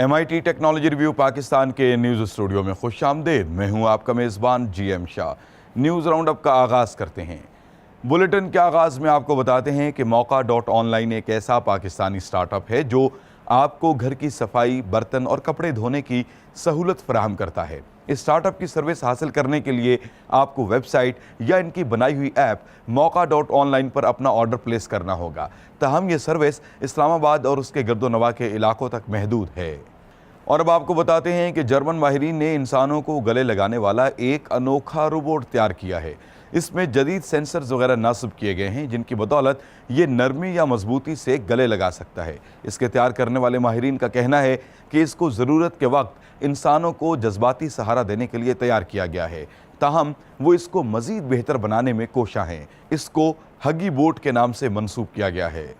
MIT technology review Pakistan के news studio में खुश आमदेद। मैं हूं आपका मेज़बान GM Shah. News round up का आगाज़ करते हैं। बुलेटिन के आगाज़ में आपको बताते हैं कि Mauka.online एक ऐसा पाकिस्तानी स्टार्टअप है जो आपको घर की सफाई, बर्तन और कपड़े धोने की सहूलत फराहम करता है। इस स्टार्टअप की सर्विस हासिल करने के लिए आपको वेबसाइट या इनकी बनाई हुई ऐप Mauka.online पर अपना ऑर्डर प्लेस करना होगा। ताहम ये सर्विस इस्लामाबाद और उसके गर्दोनवा के इलाकों तक महदूद है। और अब आपको बताते हैं कि जर्मन माहिरीन ने इंसानों को गले लगाने वाला एक अनोखा रोबोट तैयार किया है। इसमें जदीद सेंसर्स वगैरह नासिब किए गए हैं जिनकी बदौलत ये नरमी या मजबूती से गले लगा सकता है। इसके तैयार करने वाले माहिरीन का कहना है कि इसको ज़रूरत के वक्त इंसानों को जज्बाती सहारा देने के लिए तैयार किया गया है। ताहम वो इसको मज़ीद बेहतर बनाने में कोशा हैं। इसको हगी बोट के नाम से मंसूब किया गया है।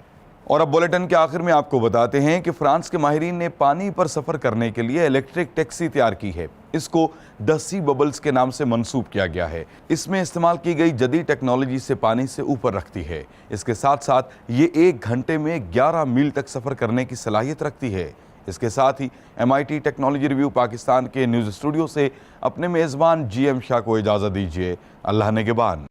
और अब बुलेटिन के आखिर में आपको बताते हैं कि फ्रांस के माहिरीन ने पानी पर सफ़र करने के लिए इलेक्ट्रिक टैक्सी तैयार की है। इसको द सी बबल्स के नाम से मंसूब किया गया है। इसमें इस्तेमाल की गई जदीद टेक्नोलॉजी से पानी से ऊपर रखती है। इसके साथ साथ ये 1 घंटे में 11 मील तक सफ़र करने की सलाहियत रखती है। इसके साथ ही MIT टेक्नोलॉजी रिव्यू पाकिस्तान के न्यूज़ स्टूडियो से अपने मेज़बान GM शाह को इजाज़त दीजिए। अल्लाह निगहबान।